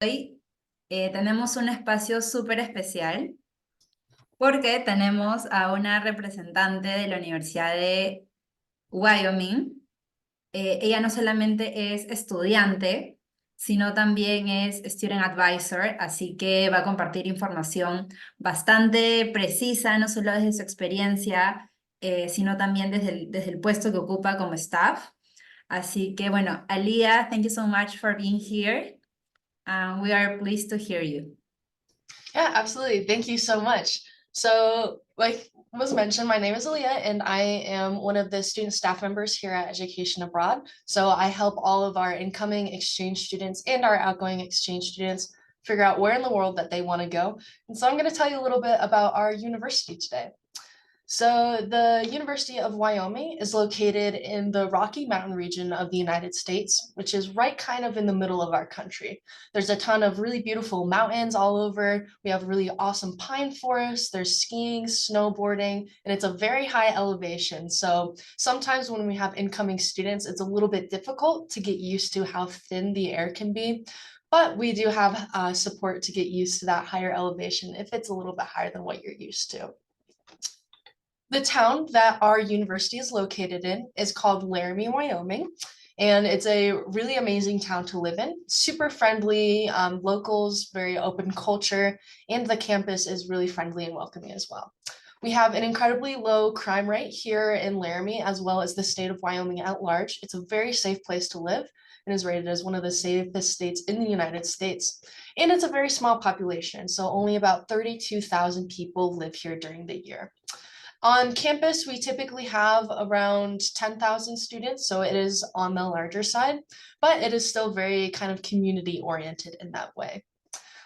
Hoy tenemos un espacio súper especial porque tenemos a una representante de la Universidad de Wyoming. Ella no solamente es estudiante, sino también es Student Advisor, así que va a compartir información bastante precisa, no solo desde su experiencia, sino también desde el puesto que ocupa como staff. Así que bueno, Aliyah, thank you so much for being here. We are pleased to hear you. Yeah, absolutely. Thank you so much. So, like was mentioned, my name is Aaliyah, and I am one of the student staff members here at Education Abroad. So I help all of our incoming exchange students and our outgoing exchange students figure out where in the world that they want to go. And so I'm going to tell you a little bit about our university today. So the University of Wyoming is located in the Rocky Mountain region of the United States, which is right kind of in the middle of our country. There's a ton of really beautiful mountains all over. We have really awesome pine forests. There's skiing, snowboarding, and it's a very high elevation. So sometimes when we have incoming students, it's a little bit difficult to get used to how thin the air can be. But we do have support to get used to that higher elevation if it's a little bit higher than what you're used to. The town that our university is located in is called Laramie, Wyoming, and it's a really amazing town to live in. Super friendly, locals, very open culture, and the campus is really friendly and welcoming as well. We have an incredibly low crime rate here in Laramie, as well as the state of Wyoming at large. It's a very safe place to live and is rated as one of the safest states in the United States. And it's a very small population, so only about 32,000 people live here during the year. On campus, we typically have around 10,000 students, so it is on the larger side, but it is still very kind of community oriented in that way.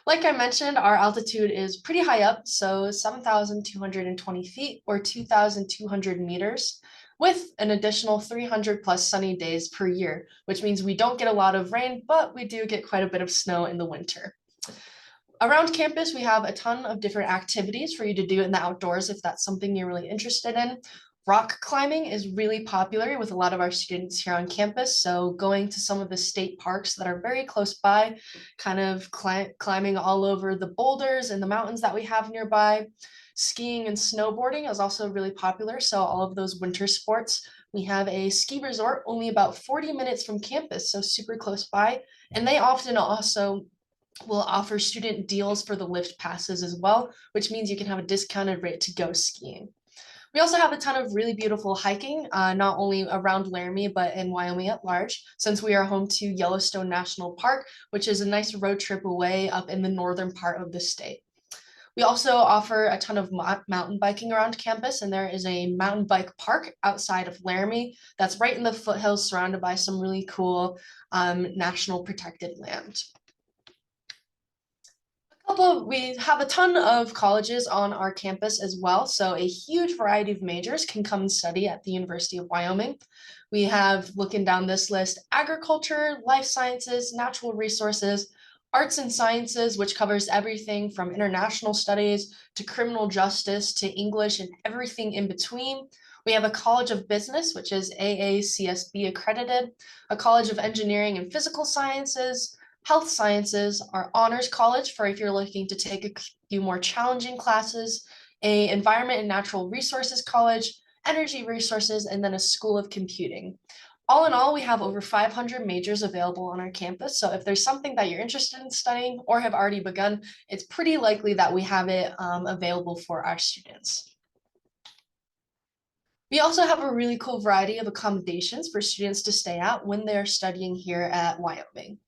Like I mentioned, our altitude is pretty high up, so 7,220 feet or 2,200 meters, with an additional 300 plus sunny days per year, which means we don't get a lot of rain, but we do get quite a bit of snow in the winter. Around campus, we have a ton of different activities for you to do in the outdoors if that's something you're really interested in. Rock climbing is really popular with a lot of our students here on campus. So going to some of the state parks that are very close by, kind of climbing all over the boulders and the mountains that we have nearby. Skiing and snowboarding is also really popular. So all of those winter sports. We have a ski resort only about 40 minutes from campus, so super close by. And they often also will offer student deals for the lift passes as well, which means you can have a discounted rate to go skiing. We also have a ton of really beautiful hiking, not only around Laramie, but in Wyoming at large, since we are home to Yellowstone National Park, which is a nice road trip away up in the northern part of the state. We also offer a ton of mountain biking around campus, and there is a mountain bike park outside of Laramie that's right in the foothills surrounded by some really cool national protected land. We have a ton of colleges on our campus as well, so a huge variety of majors can come and study at the University of Wyoming. We have, looking down this list, agriculture, life sciences, natural resources, arts and sciences, which covers everything from international studies to criminal justice to English and everything in between. We have a College of Business, which is AACSB accredited, a College of Engineering and Physical Sciences, Health Sciences, our honors college for if you're looking to take a few more challenging classes, a Environment and Natural Resources College, Energy Resources, and then a School of Computing. All in all, we have over 500 majors available on our campus. So if there's something that you're interested in studying or have already begun, it's pretty likely that we have it available for our students. We also have a really cool variety of accommodations for students to stay at when they're studying here at Wyoming.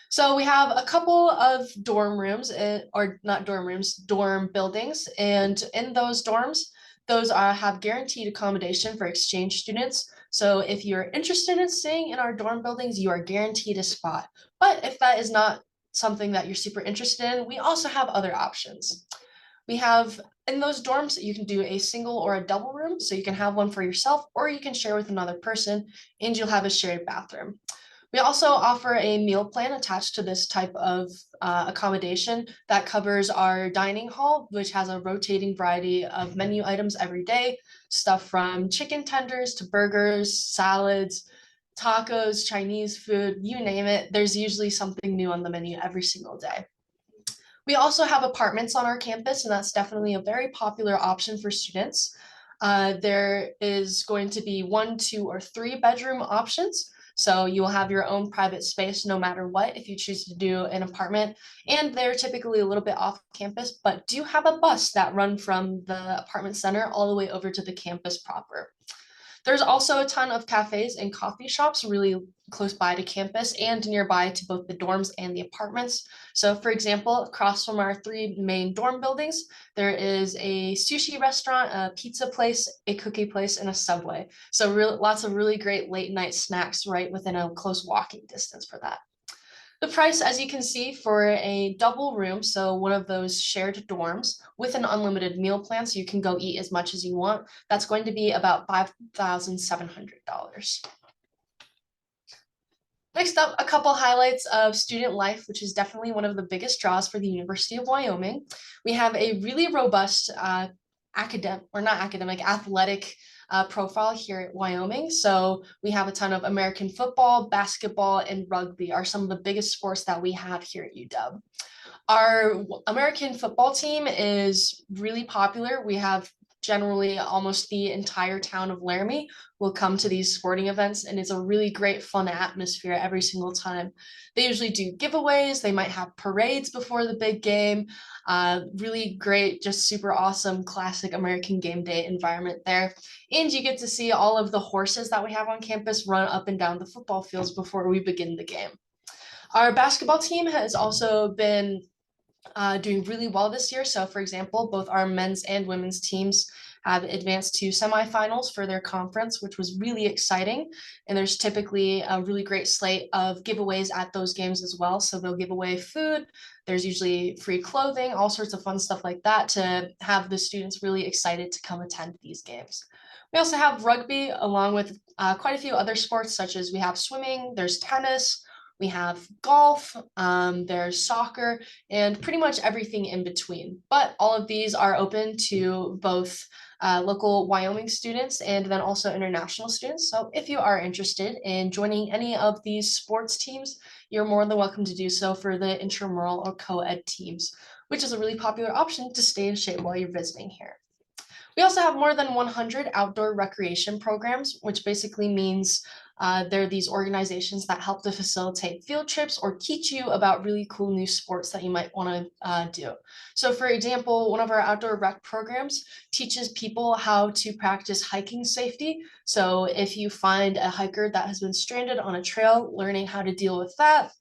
So we have a couple of dorm rooms, or not dorm rooms, dorm buildings. And in those dorms, those have guaranteed accommodation for exchange students. So if you're interested in staying in our dorm buildings, you are guaranteed a spot. But if that is not something that you're super interested in, we also have other options. We have in those dorms, you can do a single or a double room. So you can have one for yourself or you can share with another person and you'll have a shared bathroom. We also offer a meal plan attached to this type of accommodation that covers our dining hall, which has a rotating variety of menu items every day, stuff from chicken tenders to burgers, salads, tacos, Chinese food, you name it. There's usually something new on the menu every single day. We also have apartments on our campus, and that's definitely a very popular option for students. There is going to be 1, 2, or 3 bedroom options. So you will have your own private space no matter what if you choose to do an apartment. And they're typically a little bit off campus, but do have a bus that run from the apartment center all the way over to the campus proper. There's also a ton of cafes and coffee shops really close by to campus and nearby to both the dorms and the apartments. So for example, across from our 3 main dorm buildings, there is a sushi restaurant, a pizza place, a cookie place, and a Subway. So lots of really great late night snacks right within a close walking distance for that. The price, as you can see, for a double room, so one of those shared dorms with an unlimited meal plan, so you can go eat as much as you want, that's going to be about $5,700. Next up, a couple highlights of student life, which is definitely one of the biggest draws for the University of Wyoming. We have a really robust athletic profile here at Wyoming. So we have a ton of American football, basketball, and rugby are some of the biggest sports that we have here at UW. Our American football team is really popular. We have generally almost the entire town of Laramie will come to these sporting events, and it's a really great fun atmosphere every single time. They usually do giveaways, they might have parades before the big game. Really great, just super awesome classic American game day environment there. And you get to see all of the horses that we have on campus run up and down the football fields before we begin the game. Our basketball team has also been doing really well this year. So for example, both our men's and women's teams have advanced to semifinals for their conference, which was really exciting. And there's typically a really great slate of giveaways at those games as well. So they'll give away food. There's usually free clothing, all sorts of fun stuff like that to have the students really excited to come attend these games. We also have rugby along with quite a few other sports, such as we have swimming, there's tennis, we have golf, there's soccer, and pretty much everything in between. But all of these are open to both local Wyoming students and then also international students. So if you are interested in joining any of these sports teams, you're more than welcome to do so for the intramural or co-ed teams, which is a really popular option to stay in shape while you're visiting here. We also have more than 100 outdoor recreation programs, which basically means they're these organizations that help to facilitate field trips or teach you about really cool new sports that you might want to do. So for example, one of our outdoor rec programs teaches people how to practice hiking safety. So if you find a hiker that has been stranded on a trail, learning how to deal with that,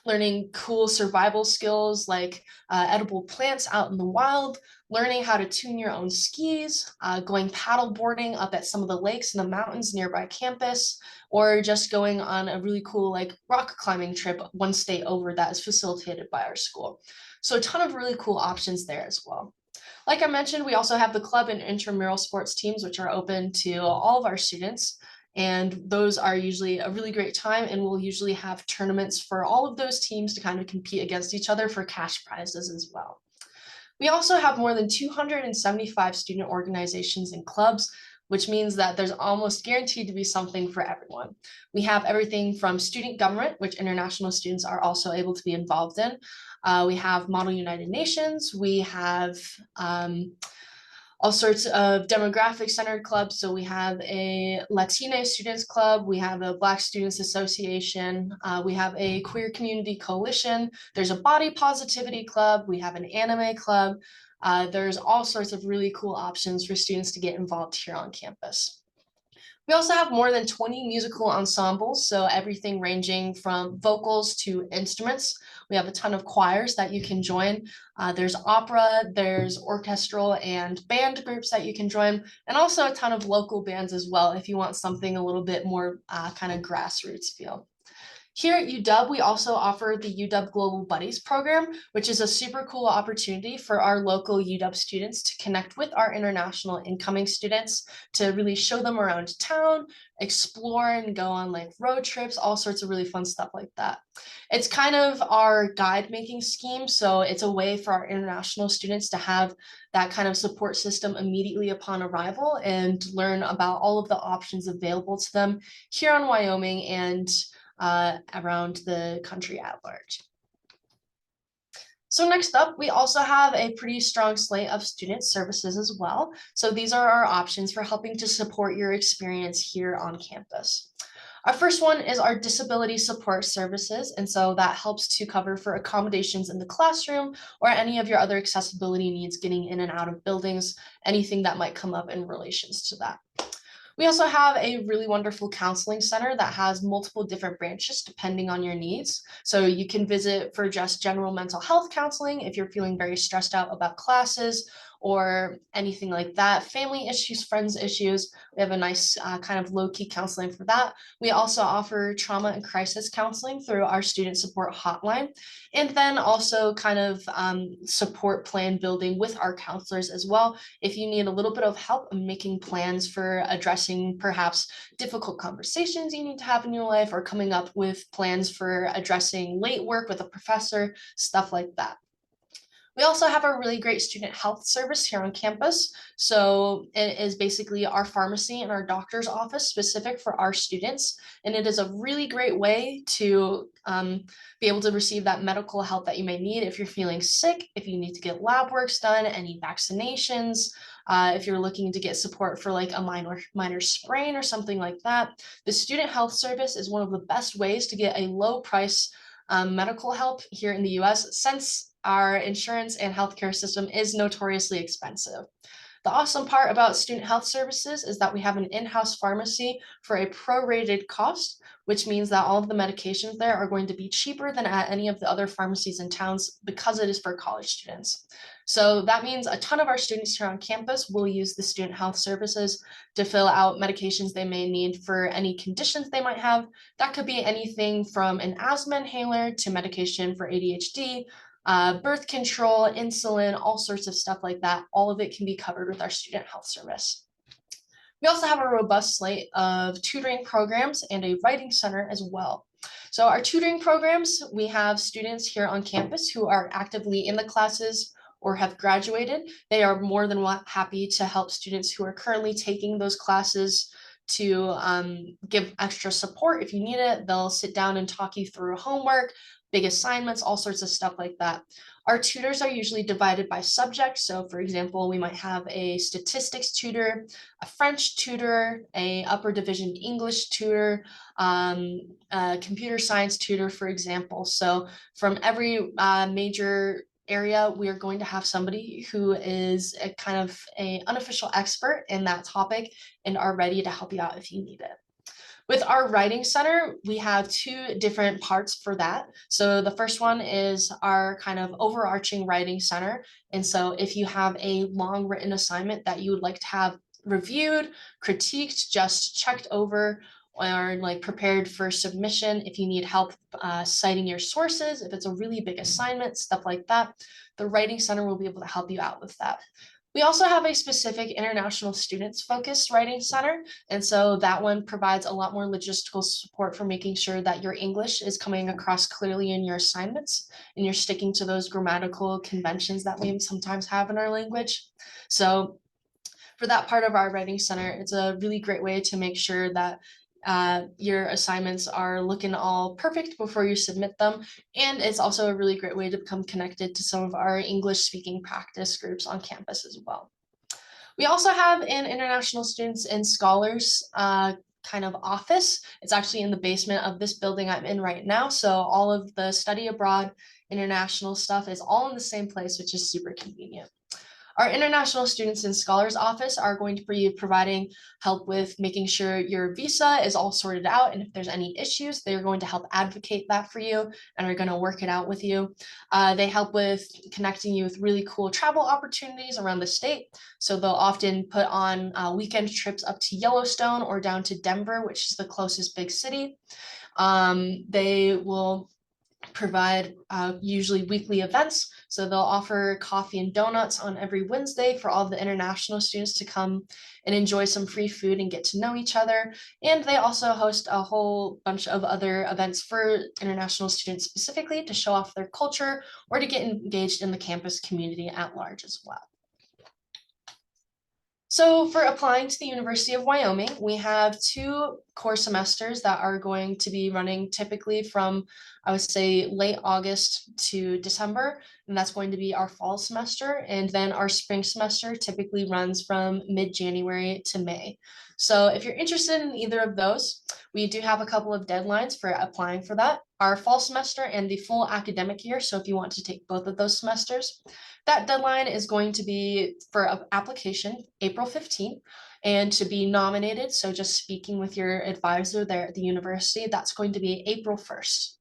learning cool survival skills like edible plants out in the wild, learning how to tune your own skis, going paddle boarding up at some of the lakes and the mountains nearby campus, or just going on a really cool like rock climbing trip one state over that is facilitated by our school. So a ton of really cool options there as well. Like I mentioned, we also have the club and intramural sports teams, which are open to all of our students. And those are usually a really great time, and we'll usually have tournaments for all of those teams to kind of compete against each other for cash prizes as well. We also have more than 275 student organizations and clubs, which means that there's almost guaranteed to be something for everyone. We have everything from student government, which international students are also able to be involved in. We have Model United Nations. We have all sorts of demographic centered clubs. So we have a Latina Students Club, we have a Black Students Association, we have a Queer Community Coalition, there's a Body Positivity Club, we have an anime club. There's all sorts of really cool options for students to get involved here on campus. We also have more than 20 musical ensembles, so everything ranging from vocals to instruments. We have a ton of choirs that you can join. There's opera, there's orchestral and band groups that you can join, and also a ton of local bands as well if you want something a little bit more kind of grassroots feel. Here at UW, we also offer the UW Global Buddies program, which is a super cool opportunity for our local UW students to connect with our international incoming students, to really show them around town, explore and go on like road trips, all sorts of really fun stuff like that. It's kind of our guide making scheme, so it's a way for our international students to have that kind of support system immediately upon arrival and learn about all of the options available to them here in Wyoming and around the country at large. So next up, we also have a pretty strong slate of student services as well. So these are our options for helping to support your experience here on campus. Our first one is our disability support services. And so that helps to cover for accommodations in the classroom or any of your other accessibility needs getting in and out of buildings, anything that might come up in relations to that. We also have a really wonderful counseling center that has multiple different branches depending on your needs. So you can visit for just general mental health counseling if you're feeling very stressed out about classes or anything like that. Family issues, friends issues. We have a nice kind of low-key counseling for that. We also offer trauma and crisis counseling through our student support hotline. And then also kind of support plan building with our counselors as well. If you need a little bit of help in making plans for addressing perhaps difficult conversations you need to have in your life or coming up with plans for addressing late work with a professor, stuff like that. We also have a really great student health service here on campus. So it is basically our pharmacy and our doctor's office specific for our students. And it is a really great way to be able to receive that medical help that you may need if you're feeling sick, if you need to get lab works done, any vaccinations, if you're looking to get support for like a minor sprain or something like that. The student health service is one of the best ways to get a low price medical help here in the US, since our insurance and healthcare system is notoriously expensive. The awesome part about student health services is that we have an in-house pharmacy for a prorated cost, which means that all of the medications there are going to be cheaper than at any of the other pharmacies in towns because it is for college students. So that means a ton of our students here on campus will use the student health services to fill out medications they may need for any conditions they might have. That could be anything from an asthma inhaler to medication for ADHD, birth control, insulin, all sorts of stuff like that. All of it can be covered with our student health service. We also have a robust slate of tutoring programs and a writing center as well. So our tutoring programs, we have students here on campus who are actively in the classes or have graduated. They are more than happy to help students who are currently taking those classes to give extra support if you need it. They'll sit down and talk you through homework, big assignments, all sorts of stuff like that. Our tutors are usually divided by subject. So for example, we might have a statistics tutor, a French tutor, a upper division English tutor, a computer science tutor, for example. So from every major area, we are going to have somebody who is a kind of an unofficial expert in that topic and are ready to help you out if you need it. With our writing center, we have two different parts for that. So the first one is our kind of overarching writing center. And so if you have a long written assignment that you would like to have reviewed, critiqued, just checked over, or like prepared for submission, if you need help citing your sources, if it's a really big assignment, stuff like that, the Writing Center will be able to help you out with that. We also have a specific international students focused writing center. And so that one provides a lot more logistical support for making sure that your English is coming across clearly in your assignments and you're sticking to those grammatical conventions that we sometimes have in our language. So for that part of our writing center, it's a really great way to make sure that your assignments are looking all perfect before you submit them. And it's also a really great way to become connected to some of our English speaking practice groups on campus as well. We also have an international students and scholars kind of office. It's actually in the basement of this building I'm in right now. So all of the study abroad international stuff is all in the same place, which is super convenient. Our International Students and Scholars Office are going to be providing help with making sure your visa is all sorted out. And if there's any issues, they're going to help advocate that for you and are going to work it out with you. They help with connecting you with really cool travel opportunities around the state. So they'll often put on weekend trips up to Yellowstone or down to Denver, which is the closest big city. They will provide usually weekly events. So they'll offer coffee and donuts on every Wednesday for all the international students to come and enjoy some free food and get to know each other. And they also host a whole bunch of other events for international students specifically to show off their culture or to get engaged in the campus community at large as well. So for applying to the University of Wyoming, we have 2 core semesters that are going to be running typically from, I would say, late August to December, and that's going to be our fall semester. And then our spring semester typically runs from mid-January to May. So if you're interested in either of those, we do have a couple of deadlines for applying for that. Our fall semester and the full academic year, so if you want to take both of those semesters, that deadline is going to be for application April 15th, and to be nominated, so just speaking with your advisor there at the university, that's going to be April 1st.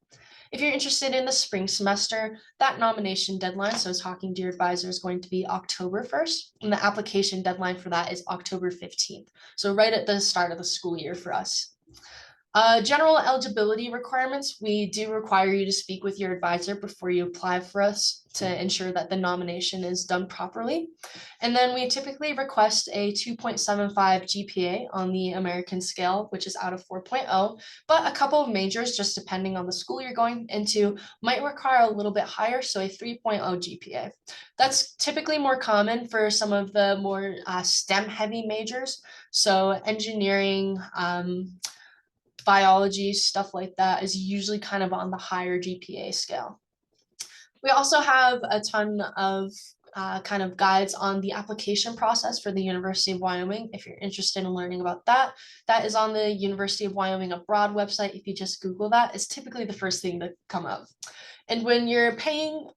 If you're interested in the spring semester, that nomination deadline, so talking to your advisor, is going to be October 1st, and the application deadline for that is October 15th. So right at the start of the school year for us. General eligibility requirements, we do require you to speak with your advisor before you apply for us to ensure that the nomination is done properly. And then we typically request a 2.75 GPA on the American scale, which is out of 4.0, but a couple of majors, just depending on the school you're going into, might require a little bit higher, so a 3.0 GPA. That's typically more common for some of the more STEM-heavy majors, so engineering, biology, stuff like that is usually kind of on the higher GPA scale. We also have a ton of kind of guides on the application process for the University of Wyoming. If you're interested in learning about that, that is on the University of Wyoming Abroad website. If you just Google that, it's typically the first thing to come up. And when you're paying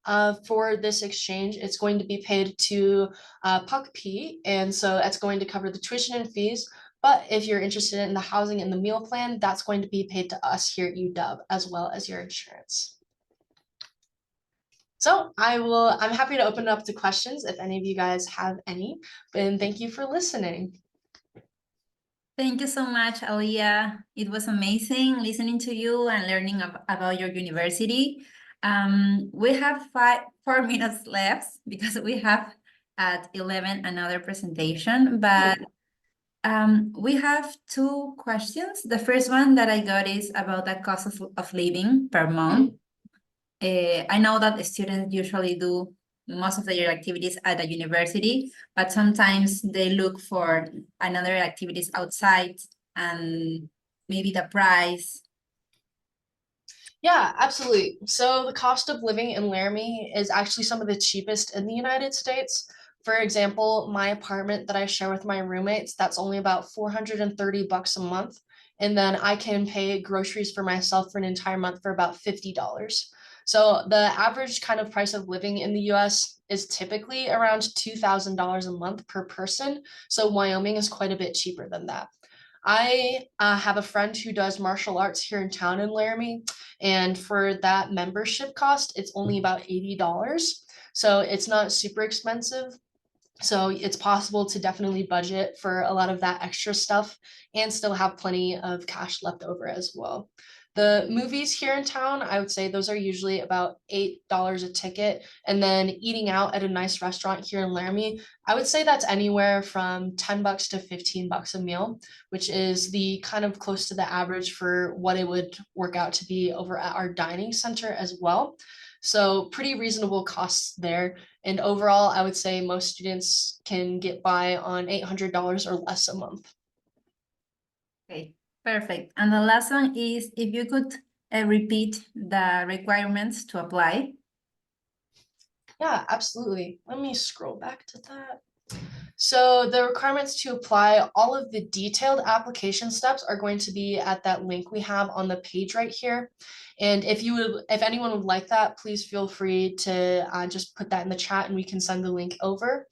for this exchange, it's going to be paid to PUCP, and so that's going to cover the tuition and fees. But if you're interested in the housing and the meal plan, that's going to be paid to us here at UW, as well as your insurance. So I'm happy to open it up to questions if any of you guys have any, and thank you for listening. Thank you so much, Aliyah. It was amazing listening to you and learning about your university. We have 4 minutes left because we have at 11 another presentation, but we have 2 questions. The first one that I got is about the cost of living per month. I know that the students usually do most of their activities at the university, but sometimes they look for another activities outside and maybe the price. Yeah, absolutely. So the cost of living in Laramie is actually some of the cheapest in the United States. For example, my apartment that I share with my roommates, that's only about $430 a month. And then I can pay groceries for myself for an entire month for about $50. So the average kind of price of living in the US is typically around $2,000 a month per person. So Wyoming is quite a bit cheaper than that. I have a friend who does martial arts here in town in Laramie, and for that membership cost, it's only about $80. So it's not super expensive. So it's possible to definitely budget for a lot of that extra stuff and still have plenty of cash left over as well. The movies here in town, I would say those are usually about $8 a ticket. And then eating out at a nice restaurant here in Laramie, I would say that's anywhere from $10 to $15 a meal, which is the kind of close to the average for what it would work out to be over at our dining center as well. So pretty reasonable costs there. And overall, I would say most students can get by on $800 or less a month. Okay, perfect. And the last one is if you could repeat the requirements to apply. Yeah, absolutely. Let me scroll back to that. So the requirements to apply, all of the detailed application steps are going to be at that link we have on the page right here. And if anyone would like that, please feel free to just put that in the chat and we can send the link over.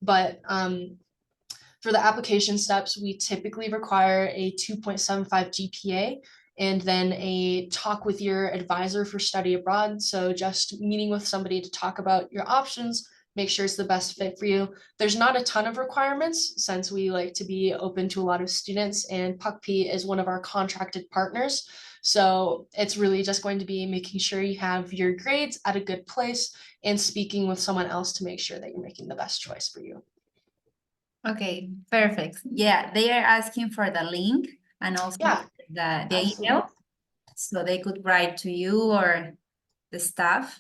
But for the application steps, we typically require a 2.75 GPA and then a talk with your advisor for study abroad. So just meeting with somebody to talk about your options, make sure it's the best fit for you. There's not a ton of requirements since we like to be open to a lot of students, and PUCP is one of our contracted partners. So it's really just going to be making sure you have your grades at a good place and speaking with someone else to make sure that you're making the best choice for you. Okay, perfect. Yeah, they are asking for the link and also Yeah, the absolutely. email, so they could write to you or the staff.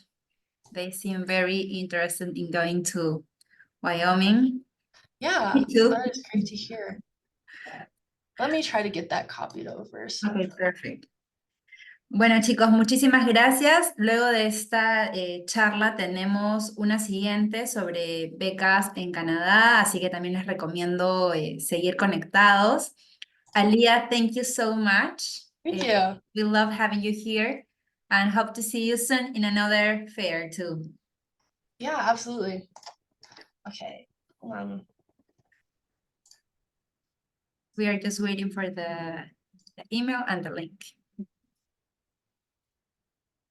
They seem very interested in going to Wyoming. Yeah, Me too. that is great to hear. Let me try to get that copied over. So. Okay, perfect. Bueno, chicos, muchísimas gracias. Luego de esta charla tenemos una siguiente sobre becas en Canadá, así que también les recomiendo seguir conectados. Aliyah, thank you so much. Thank you. We love having you here and hope to see you soon in another fair too. Yeah, absolutely. Okay. We are just waiting for the email and the link.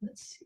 Let's see.